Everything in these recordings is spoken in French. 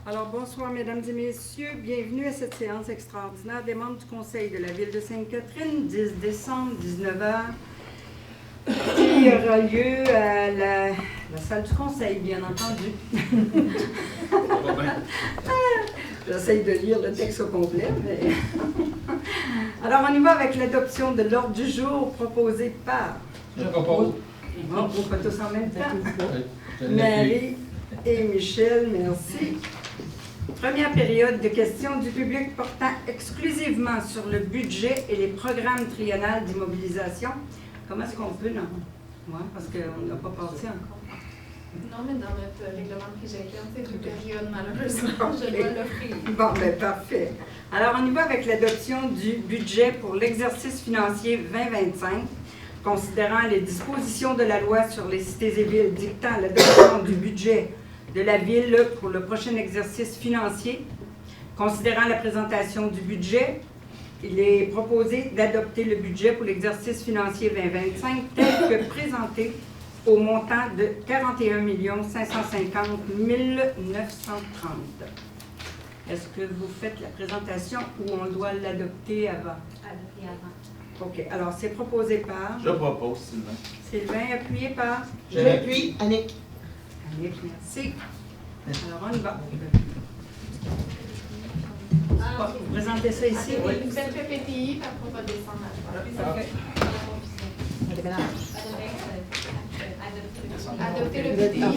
Alors, bonsoir, mesdames et messieurs. Bienvenue à cette séance extraordinaire des membres du Conseil de la Ville de Sainte-Catherine, 10 décembre, 19h, qui aura lieu à la salle du Conseil, bien entendu. J'essaye de lire le texte au complet, mais... Alors, on y va avec l'adoption de l'ordre du jour proposé par... Je propose. Bon, on fait tous en même temps. Marie et Michel, merci. Première période de questions du public portant exclusivement sur le budget et les programmes triennales d'immobilisation. Comment est-ce qu'on peut, non? Oui, parce qu'on n'a pas passé encore. Non, mais dans notre règlement de PGM, c'est deux périodes, malheureusement, je dois l'offrir. Bon, bien, parfait. Alors, on y va avec l'adoption du budget pour l'exercice financier 2025, considérant les dispositions de la loi sur les cités et villes dictant l'adoption du budget de la Ville pour le prochain exercice financier. Considérant la présentation du budget, il est proposé d'adopter le budget pour l'exercice financier 2025 tel que présenté au montant de 41 550 930. Est-ce que vous faites la présentation ou on doit l'adopter avant? Adopter avant. OK. Alors, c'est proposé par... Je propose, Sylvain. Sylvain, appuyé par... Je l'appuie, Annick. Annick, merci. Alors, on y va. Vous présentez ça ici? Oui. Vous faites le PTI, puis après on va descendre à la Parfait. Adopter le PTI. La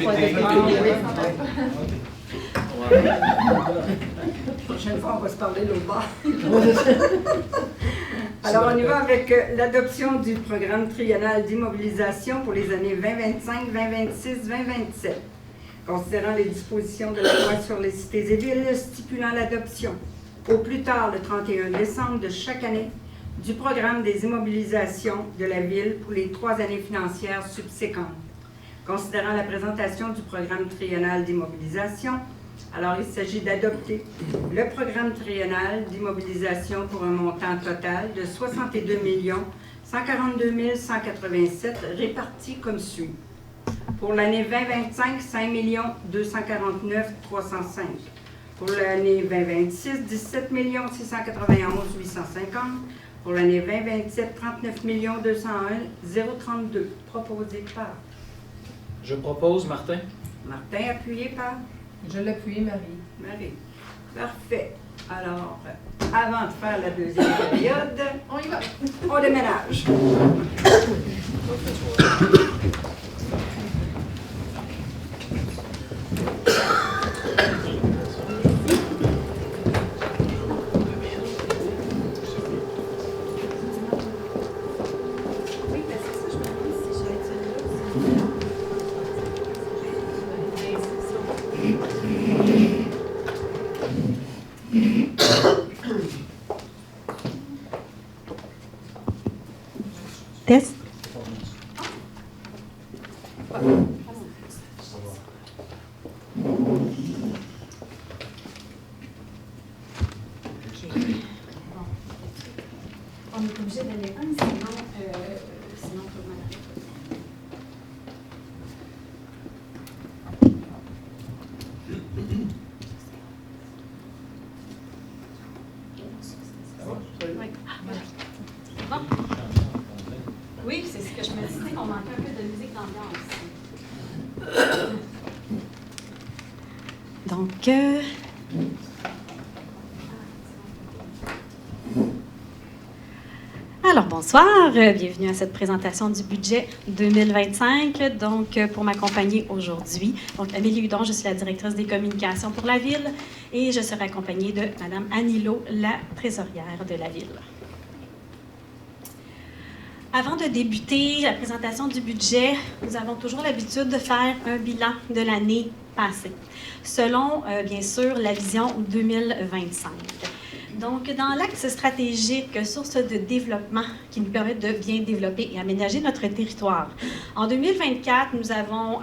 prochaine fois, on va se parler l'autre bord. Alors, on y va avec l'adoption du programme triennal d'immobilisation pour les années 2025, 2026, 2027. Considérant les dispositions de la loi sur les cités et villes stipulant l'adoption, au plus tard le 31 décembre de chaque année, du programme des immobilisations de la Ville pour les 3 années financières subséquentes. Considérant la présentation du programme triennal d'immobilisation, alors il s'agit d'adopter le programme triennal d'immobilisation pour un montant total de 62 142 187 répartis comme suit. Pour l'année 2025, 5 249 305. Pour l'année 2026, 17 691 850. Pour l'année 2027, 39 201 032. Proposé par Je propose, Martin. Martin, appuyé par Je l'appuie, Marie. Marie. Parfait. Alors, avant de faire la deuxième période, On y va. on déménage. Oui, parce que ça, je me demande si je vais être celui-là aussi. Test. On est obligé d'aller un, sinon tout le monde Bon. Oui, c'est ce que je me disais, qu'on manquait un peu de musique d'ambiance. Donc, alors bonsoir, bienvenue à cette présentation du budget 2025. Donc, pour m'accompagner aujourd'hui, donc Amélie Hudon, je suis la directrice des communications pour la Ville et je serai accompagnée de Mme Anilo, la trésorière de la Ville. Avant de débuter la présentation du budget, nous avons toujours l'habitude de faire un bilan de l'année passée, selon, bien sûr, la vision 2025. Donc, dans l'axe stratégique, source de développement qui nous permet de bien développer et aménager notre territoire. En 2024, nous avons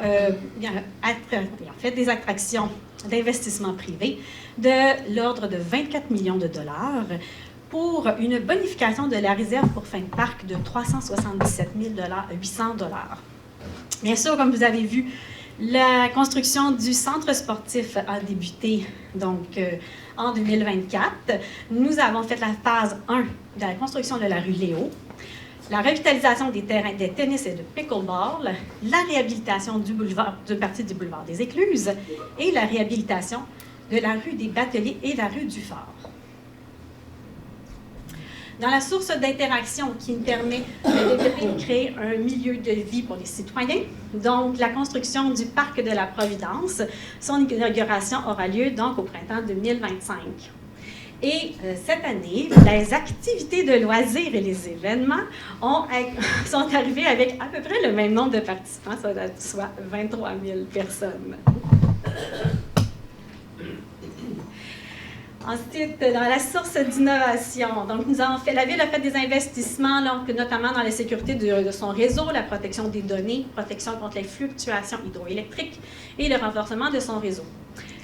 fait des attractions d'investissement privé de l'ordre de 24 millions de dollars pour une bonification de la réserve pour fin de parc de 377 800 $. Bien sûr, comme vous avez vu, La construction du centre sportif a débuté donc en 2024. Nous avons fait la phase 1 de la construction de la rue Léo, la revitalisation des terrains de tennis et de pickleball, la réhabilitation d'une partie du boulevard des Écluses et la réhabilitation de la rue des Bateliers et la rue du Fort. Dans la source d'interaction qui nous permet de développer et de créer un milieu de vie pour les citoyens, donc la construction du Parc de la Providence, son inauguration aura lieu donc au printemps 2025. Et cette année, les activités de loisirs et les événements sont arrivés avec à peu près le même nombre de participants, soit 23 000 personnes. Ensuite, dans la source d'innovation, donc la Ville a fait des investissements, donc, notamment dans la sécurité de son réseau, la protection des données, protection contre les fluctuations hydroélectriques et le renforcement de son réseau.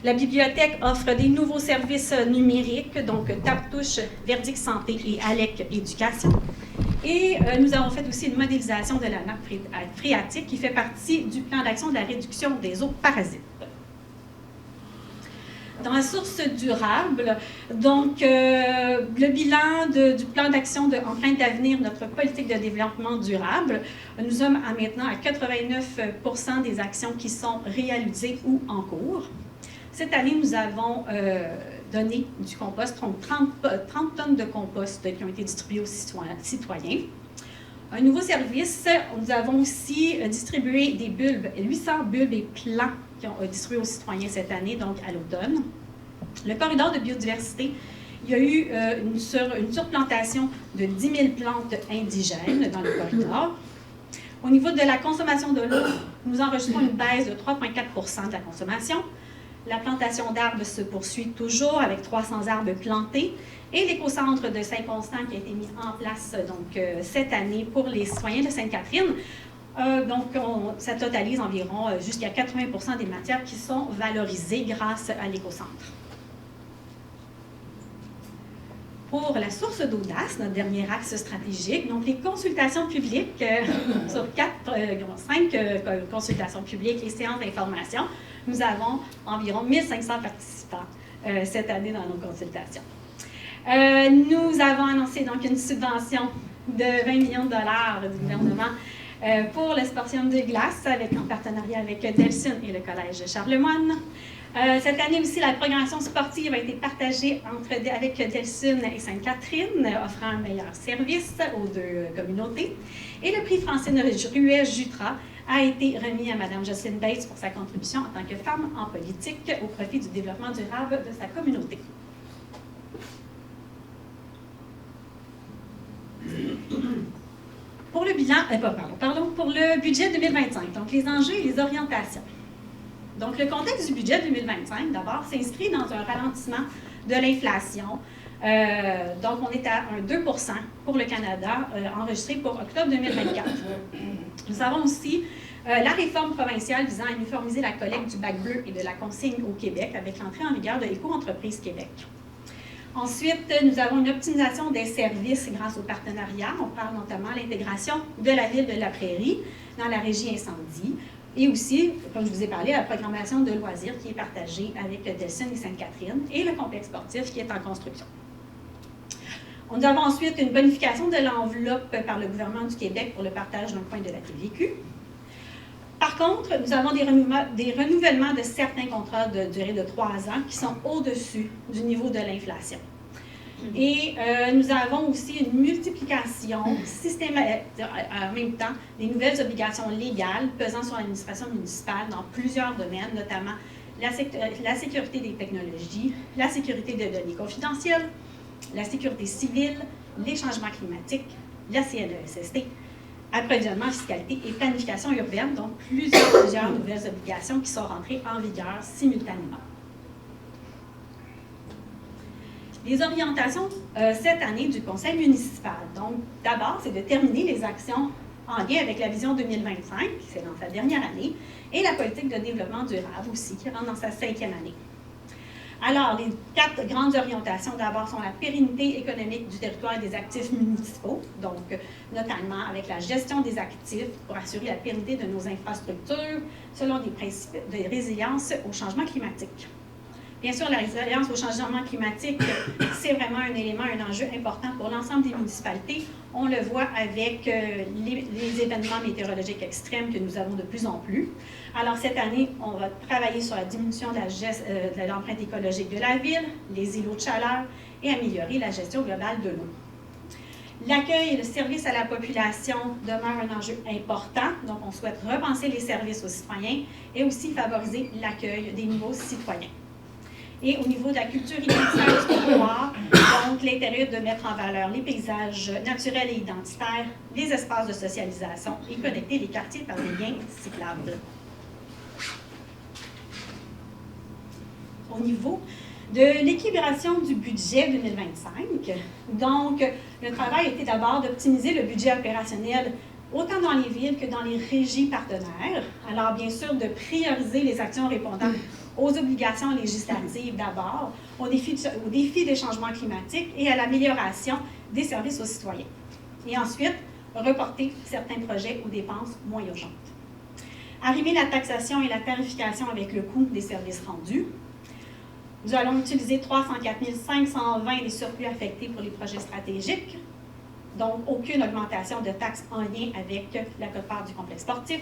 La bibliothèque offre des nouveaux services numériques, donc Tap-Touche, Verdict Santé et ALEC Éducation. Et nous avons fait aussi une modélisation de la nappe phréatique qui fait partie du plan d'action de la réduction des eaux parasites. Dans la source durable, donc le bilan du plan d'action Empreinte d'avenir, notre politique de développement durable, nous sommes maintenant à 89% des actions qui sont réalisées ou en cours. Cette année, nous avons donné du compost, donc 30 tonnes de compost qui ont été distribuées aux citoyens. Un nouveau service, nous avons aussi distribué des bulbes, 800 bulbes et plants qui ont distribués aux citoyens cette année, donc à l'automne. Le corridor de biodiversité, il y a eu une surplantation de 10 000 plantes indigènes dans le corridor. Au niveau de la consommation de l'eau, nous enregistrons une baisse de 3,4 % de la consommation. La plantation d'arbres se poursuit toujours avec 300 arbres plantés. Et l'écocentre de Saint-Constant qui a été mis en place donc, cette année pour les citoyens de Sainte-Catherine. Ça totalise environ jusqu'à 80 % des matières qui sont valorisées grâce à l'écocentre. Pour la source d'audace, notre dernier axe stratégique, donc les consultations publiques, sur 5 consultations publiques et séances d'information, nous avons environ 1500 participants cette année dans nos consultations. Nous avons annoncé donc une subvention de 20 millions de dollars du gouvernement pour le sportium de glace en partenariat avec Delsun et le Collège Charlemagne. Cette année aussi, la programmation sportive a été partagée avec Delsun et Sainte-Catherine, offrant un meilleur service aux deux communautés. Et le prix Francine Ruet-Jutras a été remis à Mme Jocelyne Bates pour sa contribution en tant que femme en politique au profit du développement durable de sa communauté. Pour le bilan, pour le budget 2025, donc les enjeux et les orientations. Donc, le contexte du budget 2025, d'abord, s'inscrit dans un ralentissement de l'inflation. Donc, on est à un 2 % pour le Canada, enregistré pour octobre 2024. Nous avons aussi la réforme provinciale visant à uniformiser la collecte du bac bleu et de la consigne au Québec avec l'entrée en vigueur de Éco-entreprise Québec. Ensuite, nous avons une optimisation des services grâce au partenariat. On parle notamment de l'intégration de la ville de la Prairie dans la régie incendie et aussi, comme je vous ai parlé, la programmation de loisirs qui est partagée avec Delsun et Sainte-Catherine et le complexe sportif qui est en construction. Nous avons ensuite une bonification de l'enveloppe par le gouvernement du Québec pour le partage d'un point de la TVQ. Par contre, nous avons des renouvellements de certains contrats de durée de 3 ans qui sont au-dessus du niveau de l'inflation. Et nous avons aussi une multiplication systématique, en même temps, des nouvelles obligations légales pesant sur l'administration municipale dans plusieurs domaines, notamment la sécurité des technologies, la sécurité des données confidentielles, la sécurité civile, les changements climatiques, la CNESST, approvisionnement, fiscalité et planification urbaine, donc plusieurs nouvelles obligations qui sont rentrées en vigueur simultanément. Les orientations cette année du Conseil municipal. Donc, d'abord, c'est de terminer les actions en lien avec la vision 2025, c'est dans sa dernière année, et la politique de développement durable aussi, qui rentre dans sa 5e année. Alors, les 4 grandes orientations, d'abord, sont la pérennité économique du territoire et des actifs municipaux, donc notamment avec la gestion des actifs pour assurer la pérennité de nos infrastructures selon des principes de résilience au changement climatique. Bien sûr, la résilience au changement climatique, c'est vraiment un élément, un enjeu important pour l'ensemble des municipalités. On le voit avec les événements météorologiques extrêmes que nous avons de plus en plus. Alors, cette année, on va travailler sur la diminution de l'empreinte écologique de la ville, les îlots de chaleur et améliorer la gestion globale de l'eau. L'accueil et le service à la population demeurent un enjeu important. Donc, on souhaite repenser les services aux citoyens et aussi favoriser l'accueil des nouveaux citoyens. Et au niveau de la culture identitaire du territoire, donc l'intérêt de mettre en valeur les paysages naturels et identitaires, les espaces de socialisation et connecter les quartiers par des liens cyclables. Au niveau de l'équilibration du budget 2025, donc le travail était d'abord d'optimiser le budget opérationnel autant dans les villes que dans les régies partenaires. Alors, bien sûr, de prioriser les actions répondant aux obligations législatives d'abord, au défi des changements climatiques et à l'amélioration des services aux citoyens. Et ensuite, reporter certains projets aux dépenses moins urgentes. Arrimer la taxation et la tarification avec le coût des services rendus. Nous allons utiliser 304 520 des surplus affectés pour les projets stratégiques. Donc, aucune augmentation de taxes en lien avec la quote-part du complexe sportif.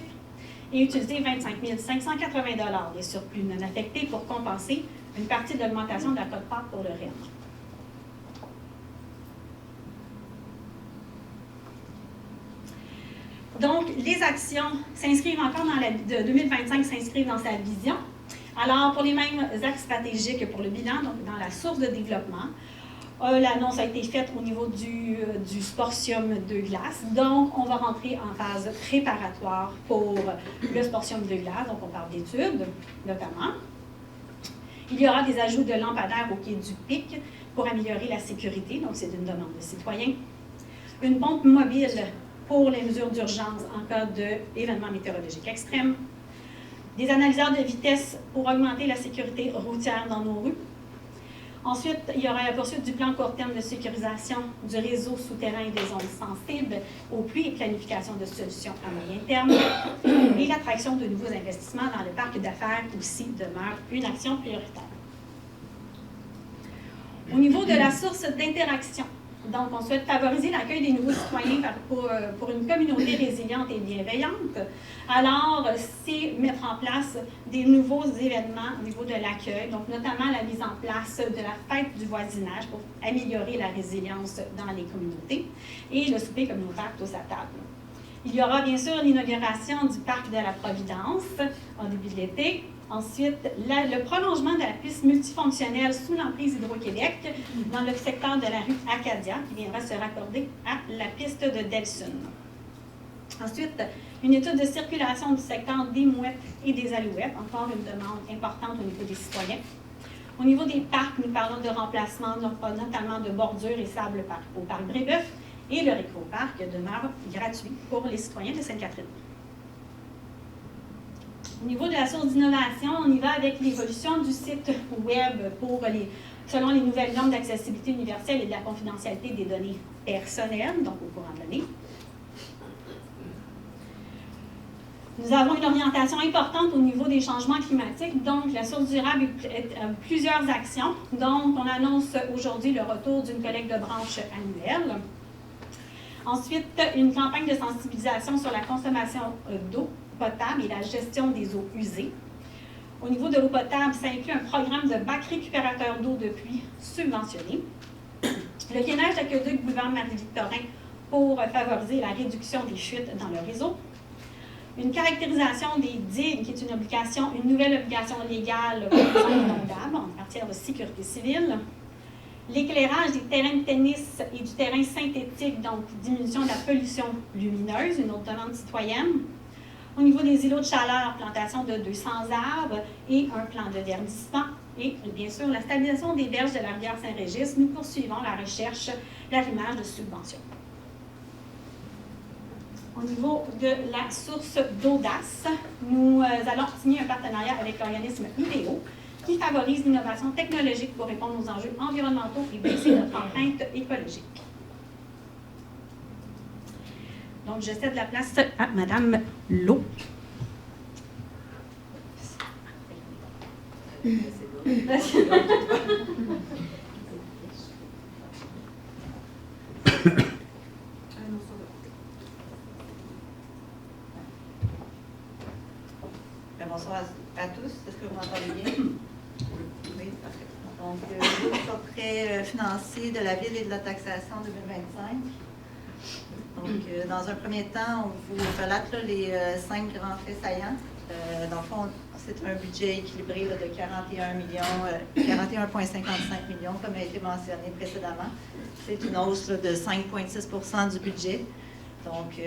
Et utiliser 25 580 des surplus non affectés pour compenser une partie de l'augmentation de la quote-part pour le REM. Donc, les actions s'inscrivent encore dans de 2025, s'inscrivent dans sa vision. Alors, pour les mêmes axes stratégiques que pour le bilan, donc dans la source de développement, l'annonce a été faite au niveau du sportium de glace. Donc, on va rentrer en phase préparatoire pour le sportium de glace. Donc, on parle d'études, notamment. Il y aura des ajouts de lampadaires au quai du Pic pour améliorer la sécurité. Donc, c'est une demande de citoyens. Une pompe mobile pour les mesures d'urgence en cas d'événements météorologiques extrêmes. Des analyseurs de vitesse pour augmenter la sécurité routière dans nos rues. Ensuite, il y aura la poursuite du plan court terme de sécurisation du réseau souterrain et des zones sensibles aux pluies et planification de solutions à moyen terme. Et l'attraction de nouveaux investissements dans le parc d'affaires aussi demeure une action prioritaire. Au niveau de la source d'interaction, donc on souhaite favoriser l'accueil des nouveaux citoyens pour une communauté résiliente et bienveillante. Alors, c'est mettre en place des nouveaux événements au niveau de l'accueil, donc notamment la mise en place de la fête du voisinage pour améliorer la résilience dans les communautés et le souper communautaire tous à table. Il y aura bien sûr l'inauguration du parc de la Providence en début de l'été. Ensuite, le prolongement de la piste multifonctionnelle sous l'emprise Hydro-Québec dans le secteur de la rue Acadia qui viendra se raccorder à la piste de Delsun. Ensuite, une étude de circulation du secteur des mouettes et des alouettes, encore une demande importante au niveau des citoyens. Au niveau des parcs, nous parlons de remplacement, notamment de bordures et sable au parc Brébeuf, et le récro-parc demeure gratuit pour les citoyens de Sainte-Catherine. Au niveau de la source d'innovation, on y va avec l'évolution du site web selon les nouvelles normes d'accessibilité universelle et de la confidentialité des données personnelles, donc au courant de l'année. Nous avons une orientation importante au niveau des changements climatiques, donc la source durable est plusieurs actions. Donc, on annonce aujourd'hui le retour d'une collecte de branches annuelle. Ensuite, une campagne de sensibilisation sur la consommation d'eau potable et la gestion des eaux usées. Au niveau de l'eau potable, ça inclut un programme de bac récupérateur d'eau de pluie subventionné. Le gainage d'aqueduc boulevard Marie-Victorin pour favoriser la réduction des fuites dans le réseau. Une caractérisation des digues, qui est une nouvelle obligation légale pour les zones inondables en matière de sécurité civile. L'éclairage des terrains de tennis et du terrain synthétique, donc diminution de la pollution lumineuse, une autre demande citoyenne. Au niveau des îlots de chaleur, plantation de 200 arbres et un plan de verdissement. Et bien sûr, la stabilisation des berges de la rivière Saint-Régis, nous poursuivons la recherche, l'arrimage de subventions. Au niveau de la source d'audace, nous allons signer un partenariat avec l'organisme IDEO qui favorise l'innovation technologique pour répondre aux enjeux environnementaux et baisser notre empreinte écologique. Donc, je cède la place à Mme Lowe. Bonsoir à tous. Est-ce que vous m'entendez bien? Oui, parfait. Donc, le portrait financier de la Ville et de la taxation 2025. Donc, dans un premier temps, on vous relate là, les 5 grands faits saillants. Dans le fond, c'est un budget équilibré là, de 41,55 millions, comme a été mentionné précédemment. C'est une hausse là, de 5,6 du budget. Donc,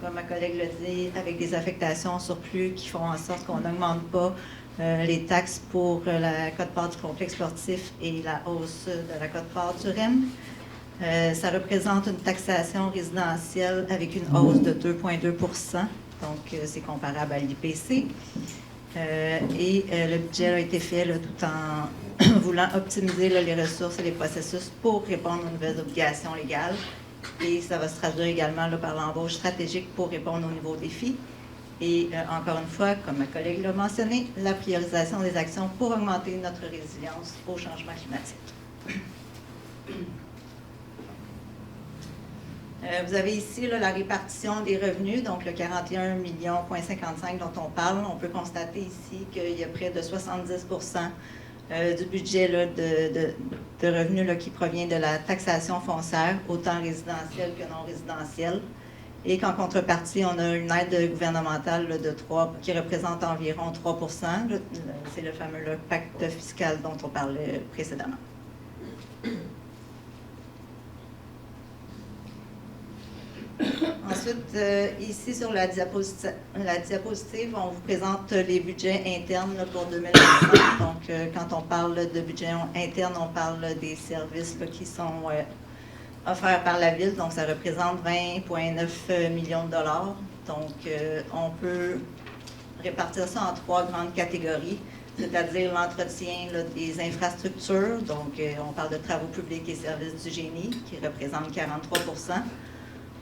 comme ma collègue l'a dit, avec des affectations surplus qui font en sorte qu'on n'augmente pas les taxes pour la quote-part du complexe sportif et la hausse de la quote-part du REM. Ça représente une taxation résidentielle avec une hausse de 2,2 %. Donc, c'est comparable à l'IPC. Le budget a été fait là, tout en voulant optimiser là, les ressources et les processus pour répondre aux nouvelles obligations légales. Et ça va se traduire également là, par l'embauche stratégique pour répondre aux nouveaux défis. Et encore une fois, comme ma collègue l'a mentionné, la priorisation des actions pour augmenter notre résilience au changement climatique. Vous avez ici là, la répartition des revenus, donc le 41,55 millions dont on parle. On peut constater ici qu'il y a près de 70 du budget là, de revenus là, qui provient de la taxation foncière, autant résidentielle que non résidentielle. Et qu'en contrepartie, on a une aide gouvernementale là, qui représente environ 3 %. C'est le fameux là, pacte fiscal dont on parlait précédemment. Ensuite, ici sur la diapositive, on vous présente les budgets internes là, pour 2025. Donc, quand on parle de budget interne, on parle des services là, qui sont offerts par la Ville. Donc, ça représente 20,9 millions de dollars. Donc, on peut répartir ça en 3 grandes catégories, c'est-à-dire l'entretien là, des infrastructures. Donc, on parle de travaux publics et services du génie, qui représentent 43 %.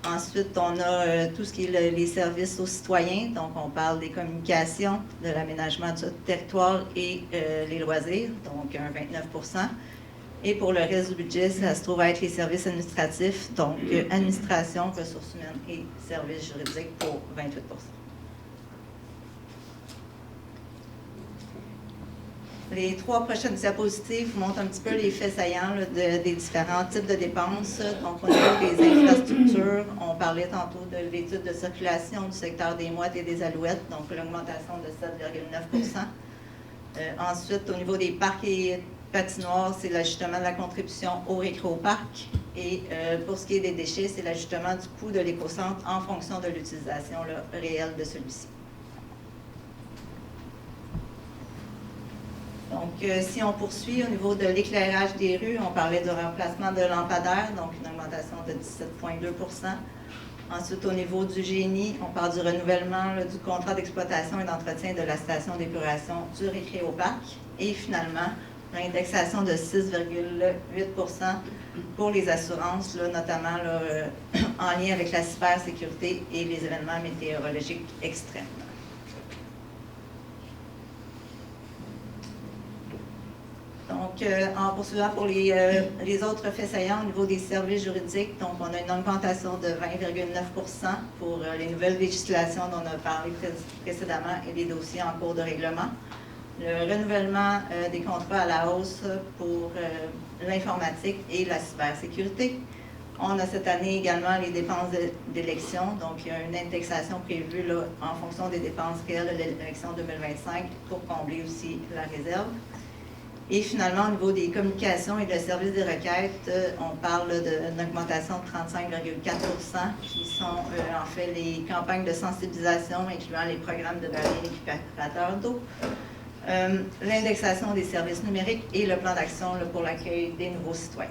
Ensuite, on a tout ce qui est les services aux citoyens. Donc, on parle des communications, de l'aménagement du territoire et les loisirs, donc un 29 %. Et pour le reste du budget, ça se trouve à être les services administratifs, donc administration, ressources humaines et services juridiques pour 28 %. Les 3 prochaines diapositives vous montrent un petit peu les faits saillants là, des différents types de dépenses. Donc, au niveau des infrastructures, on parlait tantôt de l'étude de circulation du secteur des mouettes et des alouettes, donc l'augmentation de 7,9 % Ensuite, au niveau des parcs et patinoires, c'est l'ajustement de la contribution au récréoparc. Et pour ce qui est des déchets, c'est l'ajustement du coût de l'écocentre en fonction de l'utilisation réelle de celui-ci. Donc, si on poursuit au niveau de l'éclairage des rues, on parlait du remplacement de lampadaires, donc une augmentation de 17,2 %. Ensuite, au niveau du génie, on parle du renouvellement là, du contrat d'exploitation et d'entretien de la station d'épuration du récréoparc. Et finalement, l'indexation de 6,8 % pour les assurances, là, notamment là, en lien avec la cybersécurité et les événements météorologiques extrêmes. Donc, en poursuivant pour les autres faits saillants au niveau des services juridiques, donc on a une augmentation de 20,9 % pour les nouvelles législations dont on a parlé précédemment et les dossiers en cours de règlement. Le renouvellement des contrats à la hausse pour l'informatique et la cybersécurité. On a cette année également les dépenses d'élection, donc il y a une indexation prévue là, en fonction des dépenses réelles de l'élection 2025 pour combler aussi la réserve. Et finalement, au niveau des communications et de services des requêtes, on parle d'une augmentation de 35,4 % qui sont en fait les campagnes de sensibilisation incluant les programmes de barrières et récupérateurs d'eau, l'indexation des services numériques et le plan d'action pour l'accueil des nouveaux citoyens.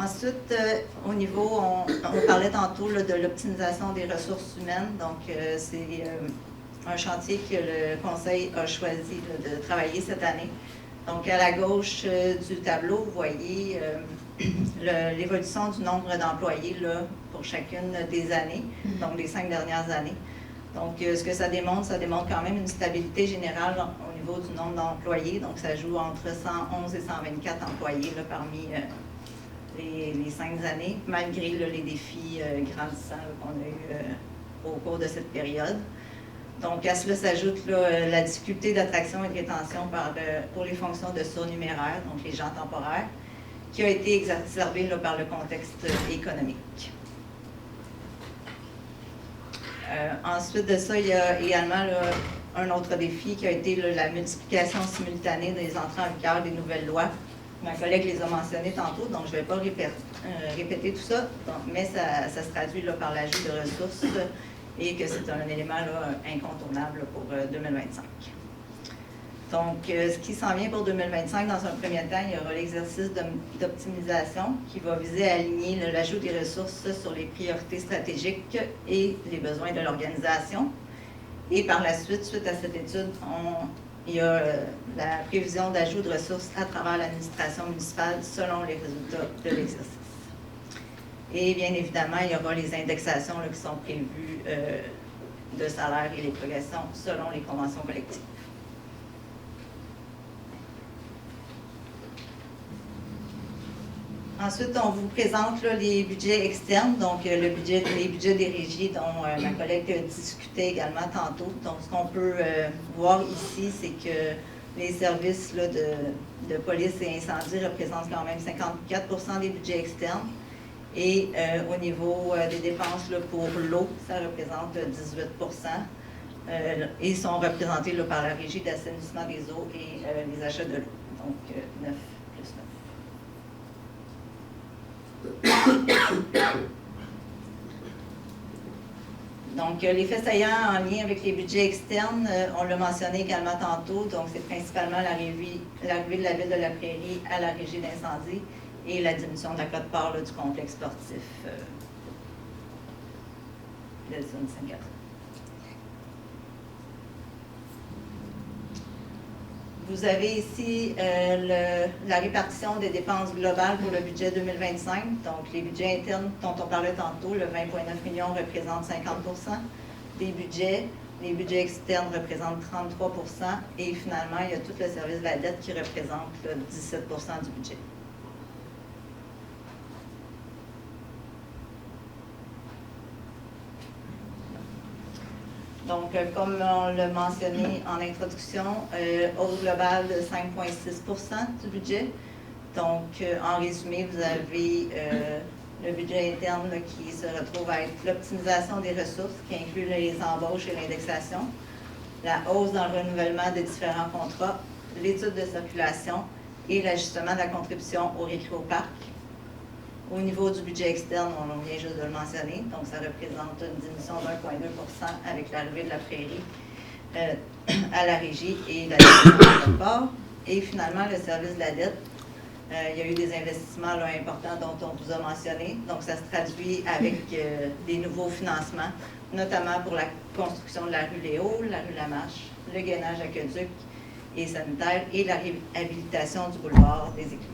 Ensuite, au niveau, on parlait tantôt là, de l'optimisation des ressources humaines. Donc, c'est un chantier que le Conseil a choisi là, de travailler cette année. Donc, à la gauche du tableau, vous voyez l'évolution du nombre d'employés là, pour chacune des années, donc les 5 dernières années. Donc, ce que ça démontre quand même une stabilité générale au niveau du nombre d'employés. Donc, ça joue entre 111 et 124 employés là, parmi les 5 années, malgré là, les défis grandissants qu'on a eu au cours de cette période. Donc, à cela s'ajoute là, la difficulté d'attraction et de rétention pour les fonctions de surnuméraire, donc les gens temporaires, qui a été exacerbée là, par le contexte économique. Ensuite de ça, il y a également là, un autre défi qui a été là, la multiplication simultanée des entrées en vigueur des nouvelles lois. Ma collègue les a mentionnées tantôt, donc je ne vais pas répéter tout ça, donc, mais ça se traduit là, par l'ajout de ressources et que c'est un élément là, incontournable pour 2025. Donc, ce qui s'en vient pour 2025, dans un premier temps, il y aura l'exercice d'optimisation qui va viser à aligner l'ajout des ressources sur les priorités stratégiques et les besoins de l'organisation. Et par la suite à cette étude, il y a la prévision d'ajout de ressources à travers l'administration municipale selon les résultats de l'exercice. Et bien évidemment, il y aura les indexations là, qui sont prévues de salaires et les progressions selon les conventions collectives. Ensuite, on vous présente là, les budgets externes, donc les budgets des régies dont ma collègue discutait également tantôt. Donc, ce qu'on peut voir ici, c'est que les services là, de police et incendie représentent quand même 54% des budgets externes. Et au niveau des dépenses là, pour l'eau, ça représente 18%. Et sont représentés là, par la Régie d'assainissement des eaux et les achats de l'eau. Donc, 9 plus 9. Donc, les faits saillants en lien avec les budgets externes, on l'a mentionné également tantôt, donc c'est principalement l'arrivée de la ville de la Prairie à la régie d'incendie et la diminution de la quote-part du complexe sportif de zone Sainte-Catherine. Vous avez ici la répartition des dépenses globales pour le budget 2025. Donc, les budgets internes dont on parlait tantôt, le 20,9 millions représente 50% des budgets. Les budgets externes représentent 33%. Et finalement, il y a tout le service de la dette qui représente 17% du budget. Donc, comme on l'a mentionné en introduction, hausse globale de 5,6% du budget. Donc, en résumé, vous avez le budget interne là, qui se retrouve à être l'optimisation des ressources, qui inclut les embauches et l'indexation, la hausse dans le renouvellement des différents contrats, l'étude de circulation et l'ajustement de la contribution au récréoparc. Au niveau du budget externe, on vient juste de le mentionner, donc ça représente une diminution de 1,2% avec l'arrivée de la Prairie à la régie et la diminution de port. Et finalement, le service de la dette, il y a eu des investissements là, importants dont on vous a mentionné, donc ça se traduit avec des nouveaux financements, notamment pour la construction de la rue Léo, la rue Lamarche, le gainage aqueduc et sanitaire et la réhabilitation du boulevard des Écluses.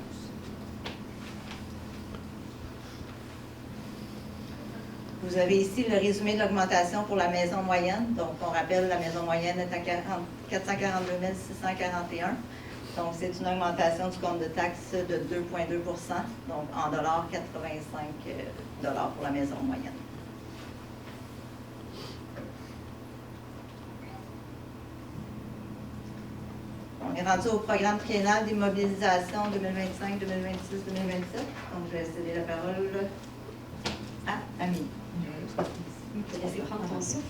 Vous avez ici le résumé de l'augmentation pour la maison moyenne. Donc, on rappelle, la maison moyenne est à 442 641. Donc, c'est une augmentation du compte de taxes de 2,2 %, donc en dollars, 85 $ pour la maison moyenne. On est rendu au programme triennal d'immobilisation 2025, 2026, 2027. Donc, je vais céder la parole à Amélie. Laissez prendre ton souffle.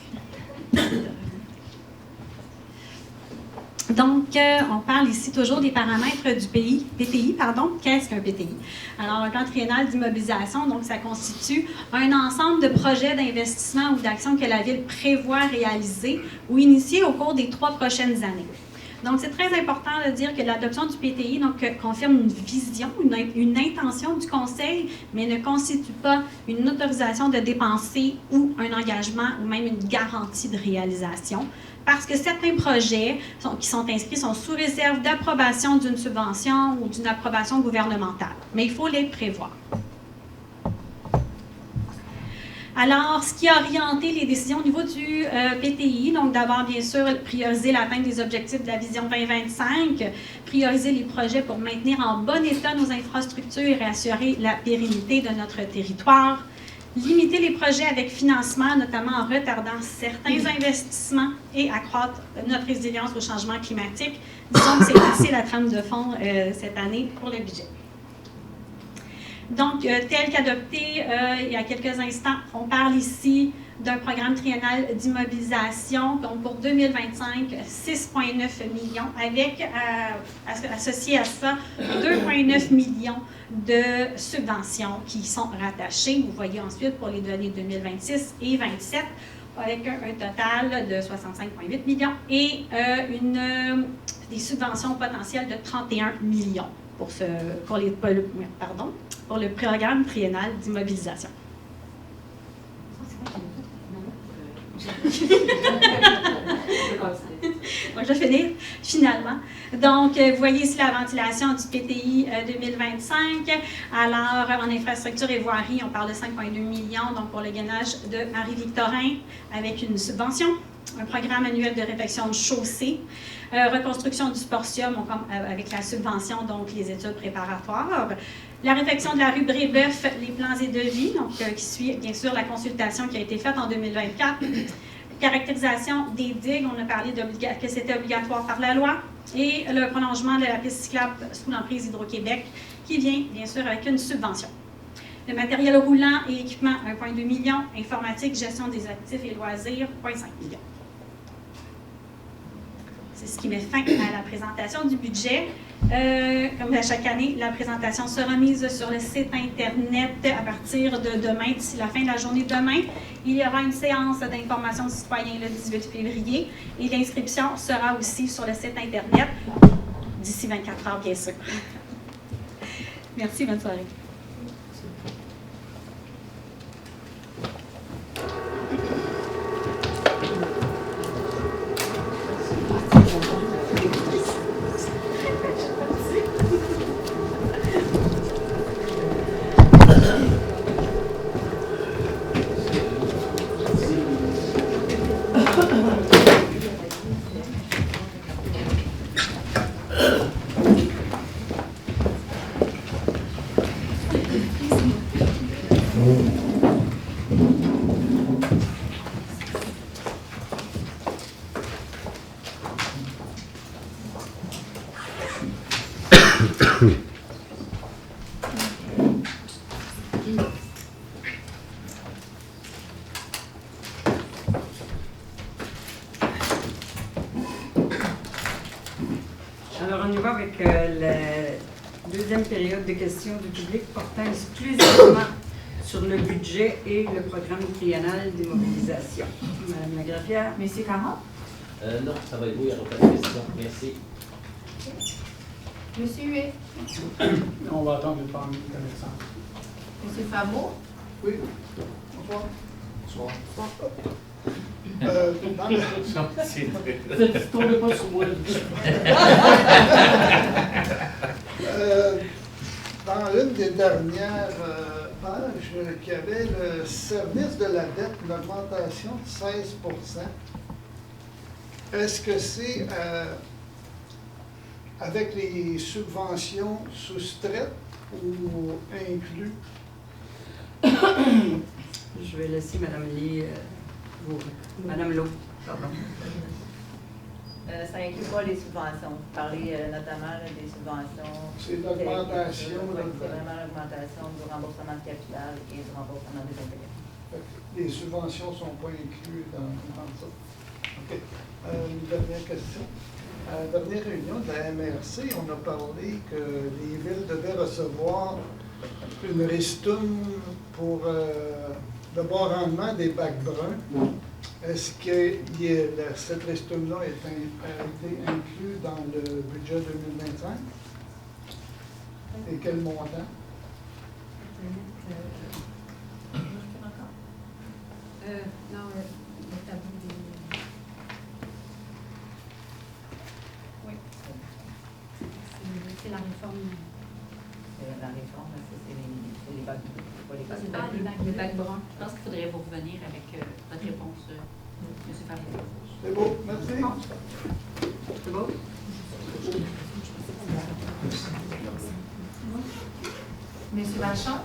Donc, on parle ici toujours des paramètres du PTI. Qu'est-ce qu'un PTI? Alors, un plan triennal d'immobilisation, donc ça constitue un ensemble de projets d'investissement ou d'actions que la Ville prévoit réaliser ou initier au cours des 3 prochaines années. Donc, c'est très important de dire que l'adoption du PTI confirme une vision, une intention du Conseil, mais ne constitue pas une autorisation de dépenser ou un engagement ou même une garantie de réalisation, parce que certains projets qui sont inscrits sont sous réserve d'approbation d'une subvention ou d'une approbation gouvernementale. Mais il faut les prévoir. Alors, ce qui a orienté les décisions au niveau du PTI, donc d'abord, bien sûr, prioriser l'atteinte des objectifs de la Vision 2025, prioriser les projets pour maintenir en bon état nos infrastructures et assurer la pérennité de notre territoire, limiter les projets avec financement, notamment en retardant certains investissements et accroître notre résilience au changement climatique. Disons que c'est assez la trame de fond cette année pour le budget. Donc, tel qu'adopté il y a quelques instants, on parle ici d'un programme triennal d'immobilisation. Donc, pour 2025, 6,9 millions, avec, associé à ça, 2,9 millions de subventions qui sont rattachées. Vous voyez ensuite pour les données 2026 et 2027, avec un total de 65,8 millions et des subventions potentielles de 31 millions pour le programme triennal d'immobilisation. Donc, je vais finir finalement. Donc, vous voyez ici la ventilation du PTI 2025. Alors, en infrastructure et voirie, on parle de 5,2 millions donc pour le gainage de Marie-Victorin avec une subvention. Un programme annuel de réfection de chaussée, reconstruction du sportium avec la subvention, donc les études préparatoires. La réfection de la rue Brébeuf, les plans et devis, donc qui suit bien sûr la consultation qui a été faite en 2024. Caractérisation des digues, on a parlé que c'était obligatoire par la loi. Et le prolongement de la piste cyclable sous l'emprise Hydro-Québec, qui vient bien sûr avec une subvention. Le matériel roulant et équipement, 1,2 million. Informatique, gestion des actifs et loisirs, 0,5 millions. C'est ce qui met fin à la présentation du budget. Comme à chaque année, la présentation sera mise sur le site Internet à partir de demain, d'ici la fin de la journée de demain. Il y aura une séance d'information aux citoyens le 18 février et l'inscription sera aussi sur le site Internet d'ici 24 heures, bien sûr. Merci, bonne soirée. Alors, on y va avec la deuxième période de questions du public portant exclusivement sur le budget et le programme triennal d'immobilisation. Madame Lagravière. Monsieur Caron? Non, ça va être vous, il n'y aura pas de questions. Merci. Monsieur Huet. On va attendre de prendre une connaissance. Monsieur Famo. Oui. Bonsoir. Bonsoir. C'est Tombez pas sur moi. dans une des dernières pages, qu'il y avait le service de la dette, une augmentation de 16 %. Est-ce que c'est avec les subventions soustraites ou inclus? Je vais laisser Madame Lee, Madame Lowe, pardon. Ça inclut pas les subventions. Vous parlez notamment là, des subventions. C'est l'augmentation. C'est vraiment l'augmentation du remboursement de capital et du remboursement des intérêts. Les subventions ne sont pas incluses dans ça. OK. Une dernière question. À la dernière réunion de la MRC, on a parlé que les villes devaient recevoir une ristourne pour le bon rendement des bacs bruns. Est-ce que cette ristourne-là a été inclus dans le budget 2025? Et quel montant? Non, le tableau des... Oui. C'est la réforme. La réforme, c'est les bacs, pas les bacs. Les bacs bruns. Je pense qu'il faudrait vous revenir avec votre réponse, M. Fabre. C'est beau, merci. C'est beau? Monsieur Vachon?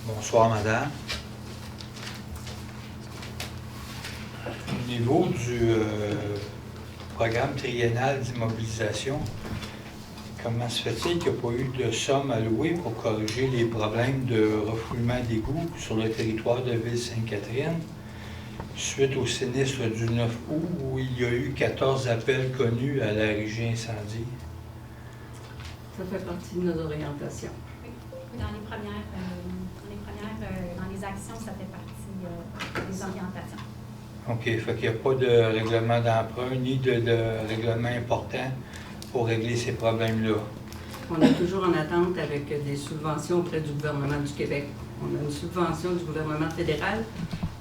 Bonsoir, madame. Au niveau du programme triennal d'immobilisation, comment se fait-il qu'il n'y a pas eu de somme allouée pour corriger les problèmes de refoulement d'égouts sur le territoire de Ville-Sainte-Catherine suite au sinistre du 9 août où il y a eu 14 appels connus à la régie incendie? Ça fait partie de nos orientations. Oui, dans les actions, ça fait partie des orientations. OK, fait qu'il n'y a pas de règlement d'emprunt ni de règlement important pour régler ces problèmes-là. On est toujours en attente avec des subventions auprès du gouvernement du Québec. On a une subvention du gouvernement fédéral.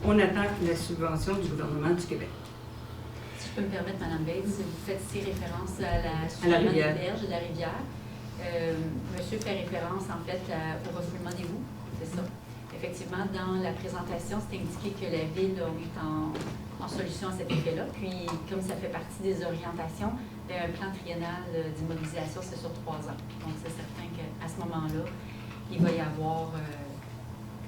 On attend la subvention du gouvernement du Québec. Si je peux me permettre, Mme Bates, vous faites ici référence à la rivière. berge de la rivière. Monsieur fait référence, en fait, au refoulement d'égouts, c'est ça. Effectivement, dans la présentation, c'est indiqué que la Ville est en solution à cet effet-là. Puis, comme ça fait partie des orientations, un plan triennal d'immobilisation, c'est sur 3 ans. Donc, c'est certain qu'à ce moment-là, il va y avoir,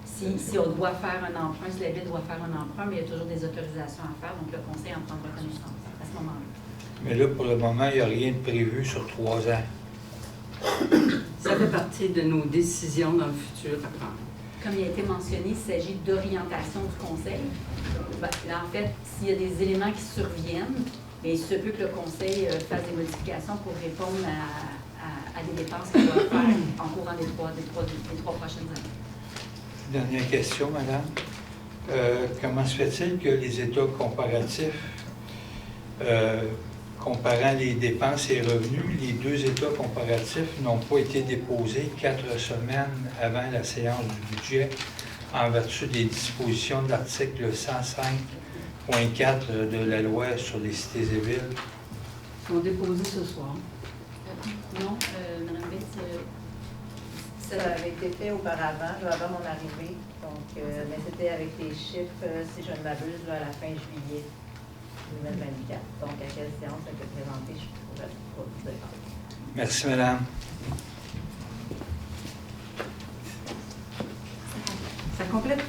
si on doit faire un emprunt, si la Ville doit faire un emprunt, mais il y a toujours des autorisations à faire, donc le Conseil en prendra connaissance à ce moment-là. Mais là, pour le moment, il n'y a rien de prévu sur 3 ans. Ça fait partie de nos décisions dans le futur à prendre. Comme il a été mentionné, il s'agit d'orientation du Conseil. Ben, là, en fait, s'il y a des éléments qui surviennent, bien, il se peut que le Conseil fasse des modifications pour répondre à des dépenses qu'il doit faire en courant des trois prochaines années. Dernière question, madame. Comment se fait-il que les états comparatifs, comparant les dépenses et revenus, les 2 états comparatifs n'ont pas été déposés 4 semaines avant la séance du budget en vertu des dispositions de l'article 105.4 de la loi sur les cités et villes? Ils sont déposés ce soir. Non, Mme Bates, Ça avait été fait auparavant, avant mon arrivée. Donc, mais c'était avec les chiffres, si je ne m'abuse, à la fin juillet 2024. Donc, à quelle séance ça a été présenté, je pourrais pas vous dire. Merci, madame. Ça complète.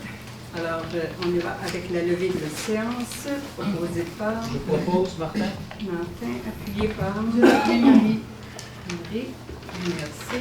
Alors, on y va avec la levée de la séance, proposée par... Je propose, Martin. Martin, appuyé par... Marie. Marie. Merci.